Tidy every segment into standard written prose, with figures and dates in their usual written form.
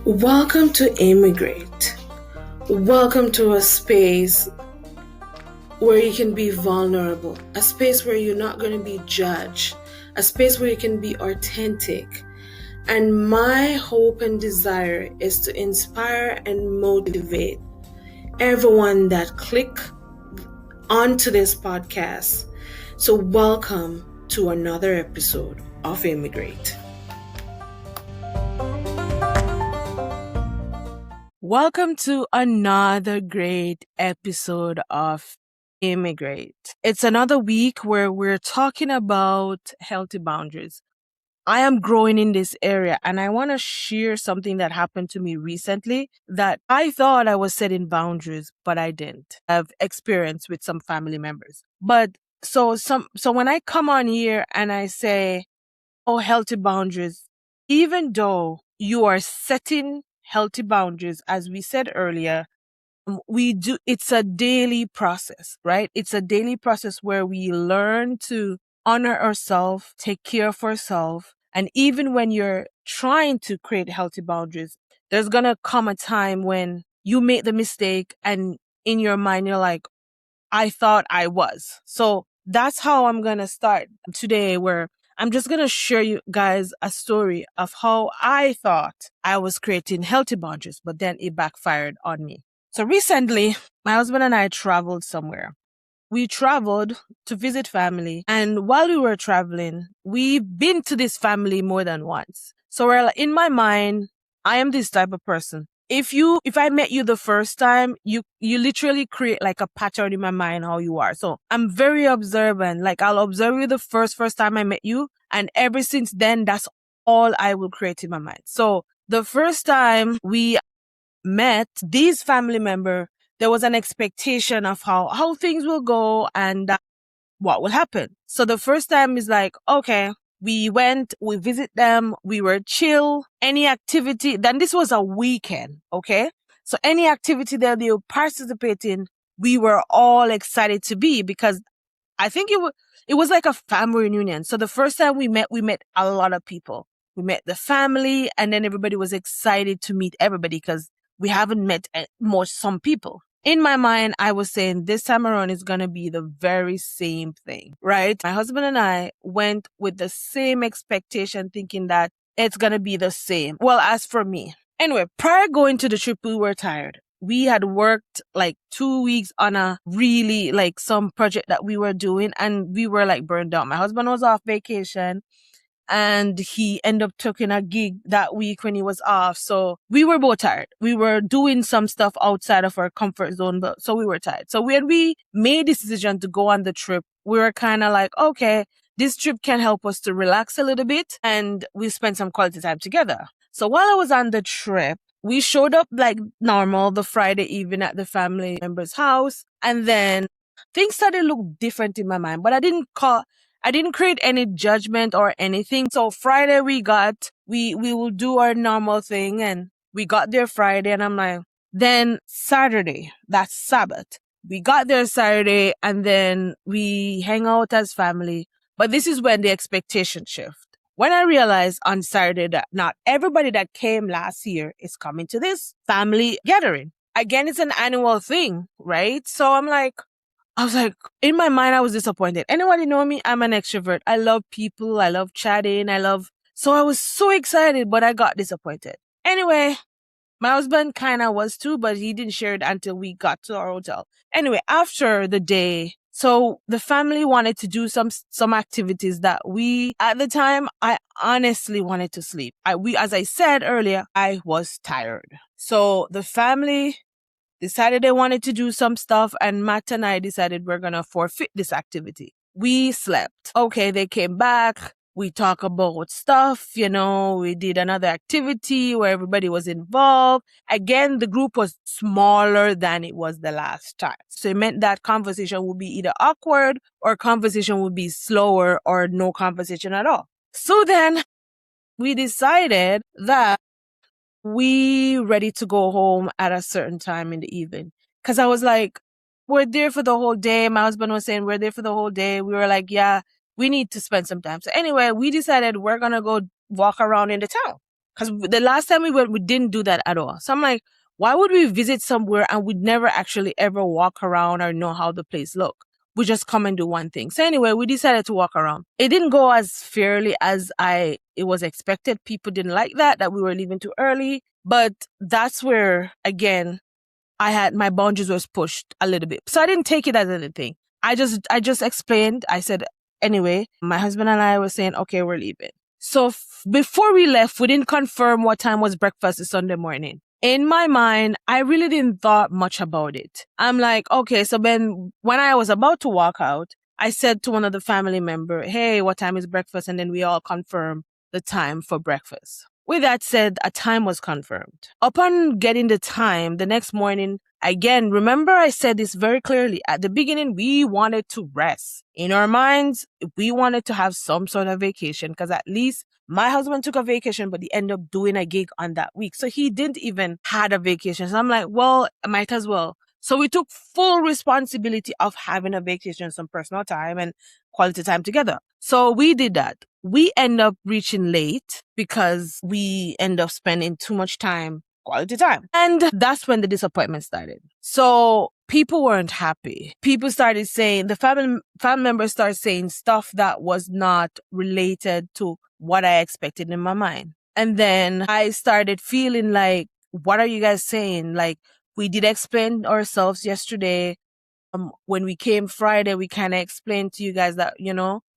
Welcome to Immigrate. Welcome to a space where you can be vulnerable, a space where you're not going to be judged, a space where you can be authentic. And my hope and desire is to inspire and motivate everyone that click onto this podcast. So welcome to another episode of Immigrate. Welcome to another great episode of Immigrate. It's another week where we're talking about healthy boundaries. I am growing in this area and I want to share something that happened to me recently that I thought I was setting boundaries, but I didn't. I've experienced with some family members. But so when I come on here and I say, oh, healthy boundaries, even though you are setting healthy boundaries, as we said earlier, it's a daily process, right? It's a daily process where we learn to honor ourselves, take care of ourselves. And even when you're trying to create healthy boundaries, there's going to come a time when you make the mistake and in your mind, you're like, I thought I was. So that's how I'm going to start today, where I'm just going to share you guys a story of how I thought I was creating healthy boundaries, but then it backfired on me. So recently, my husband and I traveled somewhere. We traveled to visit family. And while we were traveling, we've been to this family more than once. So in my mind, I am this type of person. If I met you the first time, you literally create like a pattern in my mind how you are. So I'm very observant. Like I'll observe you the first time I met you. And ever since then, that's all I will create in my mind. So the first time we met these family member, there was an expectation of how things will go and what will happen. So the first time is like, okay, we visit them, we were chill, any activity. Then this was a weekend, okay? So any activity that they would participate in, we were all excited to be because I think it was like a family reunion. So the first time we met a lot of people. We met the family and then everybody was excited to meet everybody because we haven't met some people. In my mind, I was saying this time around is going to be the very same thing, right? My husband and I went with the same expectation thinking that it's going to be the same. Well, as for me. Anyway, prior going to the trip, we were tired. We had worked like 2 weeks on a really like some project that we were doing and we were like burned out. My husband was off vacation and he ended up taking a gig that week when he was off. So we were both tired. We were doing some stuff outside of our comfort zone, but so we were tired. So when we made this decision to go on the trip, we were kind of like, okay, this trip can help us to relax a little bit and we spend some quality time together. So while I was on the trip, we showed up like normal the Friday evening at the family member's house. And then things started to look different in my mind, but I didn't create any judgment or anything. So Friday we will do our normal thing and we got there Friday and I'm like, then Saturday, that's Sabbath. We got there Saturday and then we hang out as family. But this is when the expectation shift. When I realized on Saturday that not everybody that came last year is coming to this family gathering. Again, it's an annual thing, right? So I was like, in my mind, I was disappointed. Anybody know me? I'm an extrovert. I love people. I love chatting. So I was so excited, but I got disappointed. Anyway, my husband kind of was too, but he didn't share it until we got to our hotel. Anyway, after the day, so the family wanted to do some activities that at the time, I honestly wanted to sleep. As I said earlier, I was tired. So the family decided they wanted to do some stuff and Matt and I decided we're going to forfeit this activity. We slept. Okay, they came back. We talked about stuff, we did another activity where everybody was involved. Again, the group was smaller than it was the last time. So it meant that conversation would be either awkward or conversation would be slower or no conversation at all. So then we decided that we ready to go home at a certain time in the evening. Cause I was like, we're there for the whole day. My husband was saying we're there for the whole day. We were like, yeah, we need to spend some time. So anyway, we decided we're going to go walk around in the town. Because the last time we went, we didn't do that at all. So I'm like, why would we visit somewhere and we'd never actually ever walk around or know how the place look? We just come and do one thing. So anyway, we decided to walk around. It didn't go as fairly as it was expected. People didn't like that we were leaving too early. But that's where, again, my boundaries was pushed a little bit. So I didn't take it as anything. I just explained. I said, anyway, my husband and I were saying, okay, we're leaving. So before we left, we didn't confirm what time was breakfast this Sunday morning. In my mind, I really didn't thought much about it. I'm like, okay, so then when I was about to walk out, I said to one of the family member, hey, what time is breakfast? And then we all confirmed the time for breakfast. With that said, a time was confirmed. Upon getting the time, the next morning, again, remember I said this very clearly. At the beginning, we wanted to rest. In our minds, we wanted to have some sort of vacation because at least my husband took a vacation, but he ended up doing a gig on that week. So he didn't even had a vacation. So I'm like, well, I might as well. So we took full responsibility of having a vacation, some personal time and quality time together. So we did that. We end up reaching late because we end up spending too much time, quality time. And that's when the disappointment started. So people weren't happy. People started saying, the family members started saying stuff that was not related to what I expected in my mind. And then I started feeling like, what are you guys saying? Like, we did explain ourselves yesterday. When we came Friday, we kind of explained to you guys that,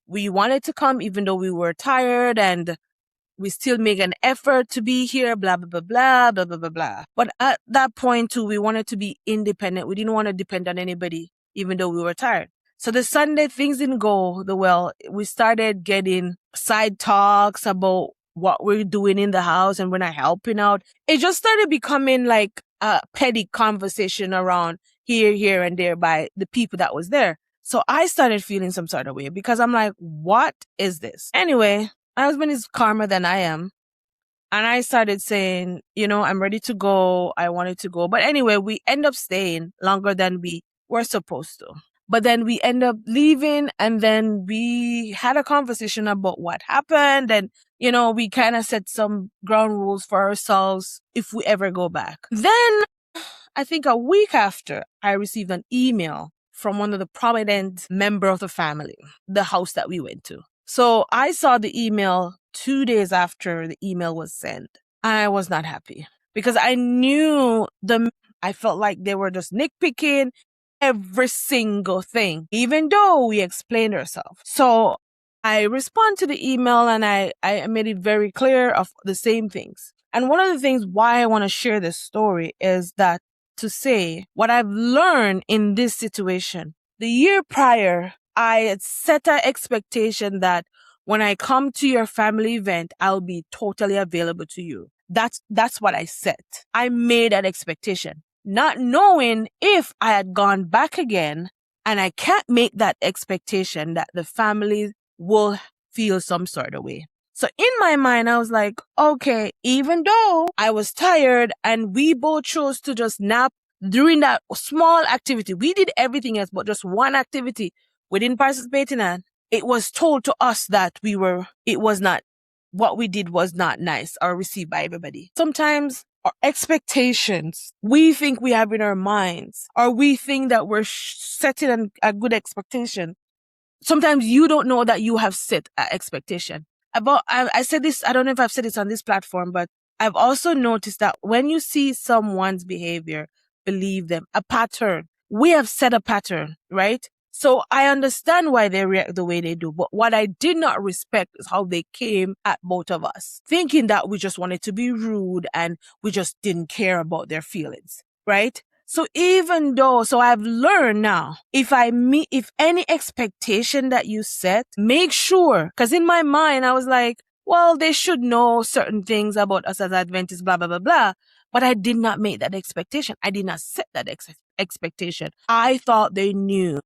we wanted to come even though we were tired and we still make an effort to be here, blah, blah, blah, blah, blah, blah, blah, blah. But at that point too, we wanted to be independent. We didn't want to depend on anybody, even though we were tired. So the Sunday, things didn't go the well. We started getting side talks about what we're doing in the house and we're not helping out. It just started becoming like a petty conversation around here, and there by the people that was there. So I started feeling some sort of way because I'm like, what is this? Anyway, my husband is calmer than I am. And I started saying, I'm ready to go. I wanted to go. But anyway, we end up staying longer than we were supposed to. But then we end up leaving and then we had a conversation about what happened. And, we kind of set some ground rules for ourselves if we ever go back. Then I think a week after, I received an email from one of the prominent member of the family, the house that we went to. So I saw the email 2 days after the email was sent. I was not happy because I knew I felt like they were just nitpicking every single thing, even though we explained ourselves. So I respond to the email and I made it very clear of the same things. And one of the things why I want to share this story is that to say what I've learned in this situation. The year prior, I had set an expectation that when I come to your family event, I'll be totally available to you. That's what I set. I made that expectation, not knowing if I had gone back again and I can't make that expectation that the family will feel some sort of way. So in my mind, I was like, okay, even though I was tired and we both chose to just nap during that small activity, we did everything else, but just one activity we didn't participate in it. It was told to us that what we did was not nice or received by everybody. Sometimes our expectations, we think we have in our minds, or we think that we're setting a good expectation. Sometimes you don't know that you have set an expectation. I said this, I don't know if I've said this on this platform, but I've also noticed that when you see someone's behavior, believe them, a pattern. We have set a pattern, right? So I understand why they react the way they do. But what I did not respect is how they came at both of us, thinking that we just wanted to be rude and we just didn't care about their feelings, right? So I've learned now, if any expectation that you set, make sure, because in my mind, I was like, well, they should know certain things about us as Adventists, blah, blah, blah, blah. But I did not make that expectation. I did not set that expectation. I thought they knew.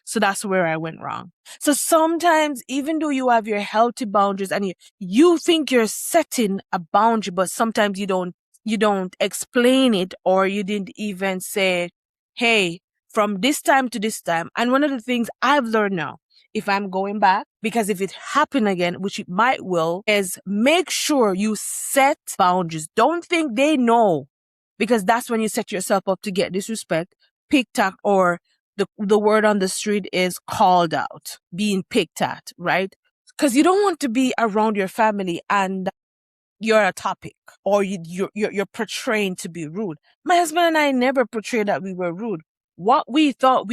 So that's where I went wrong. So sometimes, even though you have your healthy boundaries and you think you're setting a boundary, but sometimes you don't explain it, or you didn't even say, hey, from this time to this time. And one of the things I've learned now, if I'm going back. Because if it happen again, which it might will, is make sure you set boundaries. Don't think they know, because that's when you set yourself up to get disrespect, picked at, or the word on the street is called out, being picked at, right? Because you don't want to be around your family and you're a topic, or you're portraying to be rude. My husband and I never portrayed that we were rude. What we thought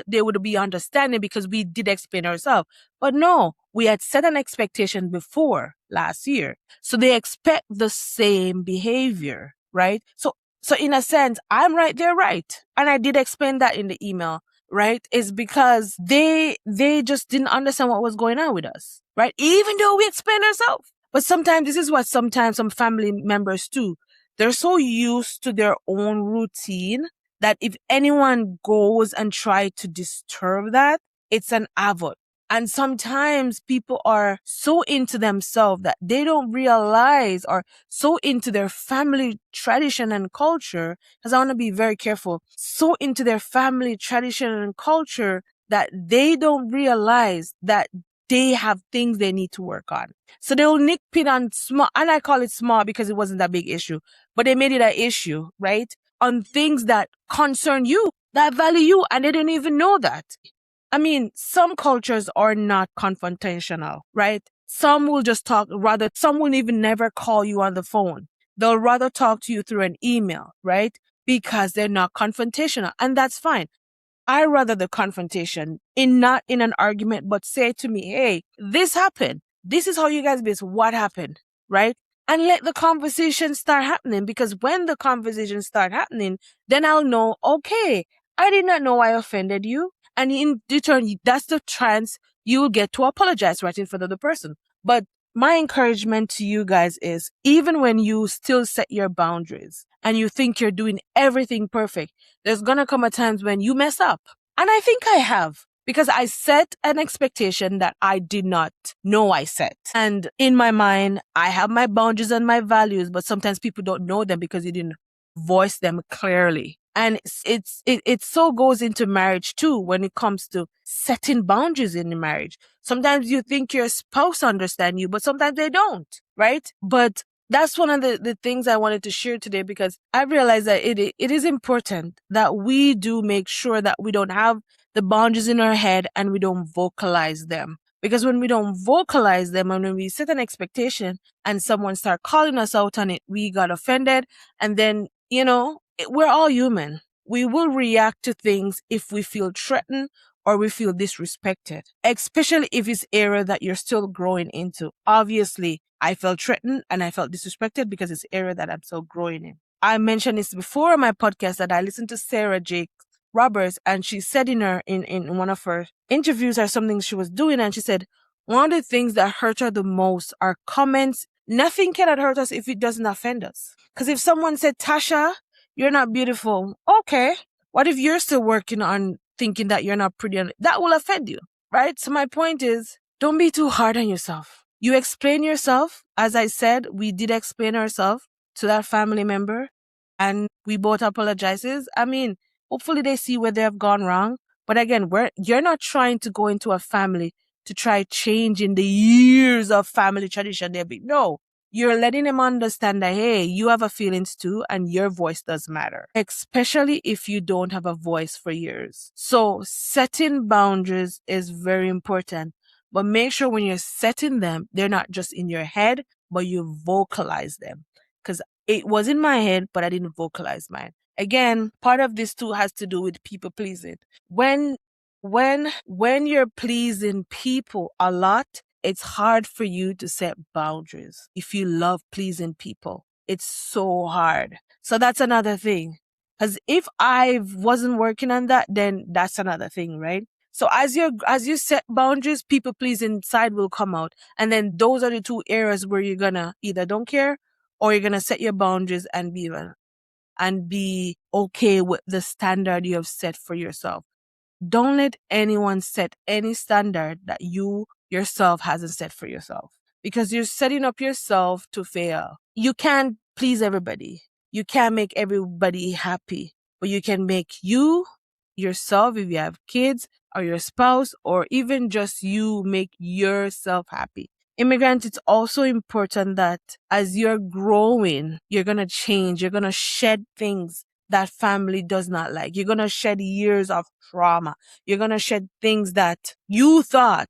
they would be understanding because we did explain ourselves. But no, we had set an expectation before last year. So they expect the same behavior, right? So in a sense, I'm right, they're right. And I did explain that in the email, right? Is because they just didn't understand what was going on with us, right? Even though we explained ourselves. But sometimes this is what sometimes some family members do. They're so used to their own routine that if anyone goes and try to disturb that, it's an havoc. And sometimes people are so into themselves that they don't realize, or so into their family tradition and culture, because I want to be very careful, so into their family tradition and culture that they don't realize that they have things they need to work on. So they'll nitpick on small, and I call it small because it wasn't that big issue, but they made it an issue, right? On things that concern you, that value you, and they didn't even know that. I mean, some cultures are not confrontational, right? Some will just talk, rather, some will even never call you on the phone. They'll rather talk to you through an email, right? Because they're not confrontational, and that's fine. I rather the confrontation, not in an argument, but say to me, hey, this happened. This is how you guys be. What happened? Right? And let the conversation start happening, because when the conversation start happening, then I'll know, okay, I did not know I offended you. And in return, that's the chance you will get to apologize right in front of the person. But my encouragement to you guys is, even when you still set your boundaries and you think you're doing everything perfect, there's going to come a times when you mess up. And I think I have, because I set an expectation that I did not know I set. And in my mind, I have my boundaries and my values, but sometimes people don't know them because you didn't voice them clearly. And it so goes into marriage too, when it comes to setting boundaries in the marriage. Sometimes you think your spouse understands you, but sometimes they don't, right? But that's one of the things I wanted to share today, because I realized that it is important that we do make sure that we don't have the boundaries in our head and we don't vocalize them. Because when we don't vocalize them and when we set an expectation and someone start calling us out on it, we got offended. And then, we're all human. We will react to things if we feel threatened or we feel disrespected, especially if it's area that you're still growing into. Obviously, I felt threatened and I felt disrespected because it's area that I'm still growing in. I mentioned this before on my podcast that I listened to Sarah Jake Roberts, and she said in one of her interviews or something she was doing, and she said, one of the things that hurt her the most are comments. Nothing cannot hurt us if it doesn't offend us. Because if someone said, Tasha, you're not beautiful. Okay. What if you're still working on thinking that you're not pretty? That will offend you, right? So my point is, don't be too hard on yourself. You explain yourself. As I said, we did explain ourselves to that family member, and we both apologizes. I mean, hopefully they see where they have gone wrong. But again, you're not trying to go into a family to try changing the years of family tradition. No, you're letting them understand that, hey, you have a feelings too, and your voice does matter, especially if you don't have a voice for years. So setting boundaries is very important, but make sure when you're setting them, they're not just in your head, but you vocalize them. Because it was in my head, but I didn't vocalize mine. Again, part of this too has to do with people pleasing. When you're pleasing people a lot, it's hard for you to set boundaries. If you love pleasing people, it's so hard. So that's another thing. Because if I wasn't working on that, then that's another thing, right? So as you set boundaries, people pleasing side will come out. And then those are the two areas where you're gonna either don't care or you're gonna set your boundaries and be okay with the standard you have set for yourself. Don't let anyone set any standard that you yourself hasn't set for yourself, because you're setting up yourself to fail. You can't please everybody. You can't make everybody happy, but you can make you yourself if you have kids, or your spouse, or even just you make yourself happy. Immigrant, it's also important that as you're growing, you're going to change, you're going to shed things that family does not like. You're going to shed years of trauma. You're going to shed things that you thought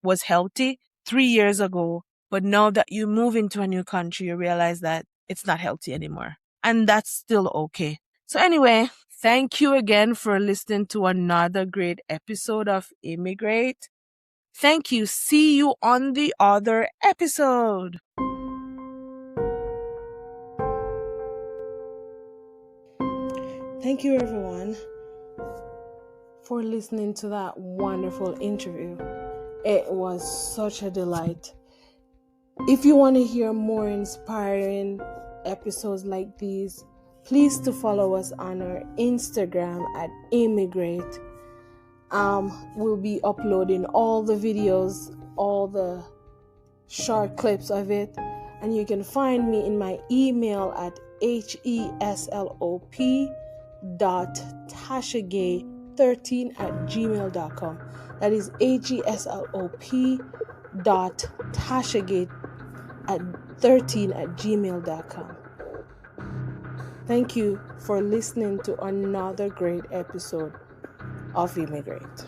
was healthy 3 years ago, but now that you move into a new country, you realize that it's not healthy anymore. And that's still okay. So anyway, thank you again for listening to another great episode of Immigrate. Thank you. See you on the other episode. Thank you, everyone, for listening to that wonderful interview. It was such a delight. If you want to hear more inspiring episodes like these, please to follow us on our Instagram at Immigrate. We'll be uploading all the videos, all the short clips of it, and you can find me in my email at heslop.Tasha-Gaye13@gmail.com. That is heslop.Tasha-Gaye13@gmail.com. Thank you for listening to another great episode of Immigrate.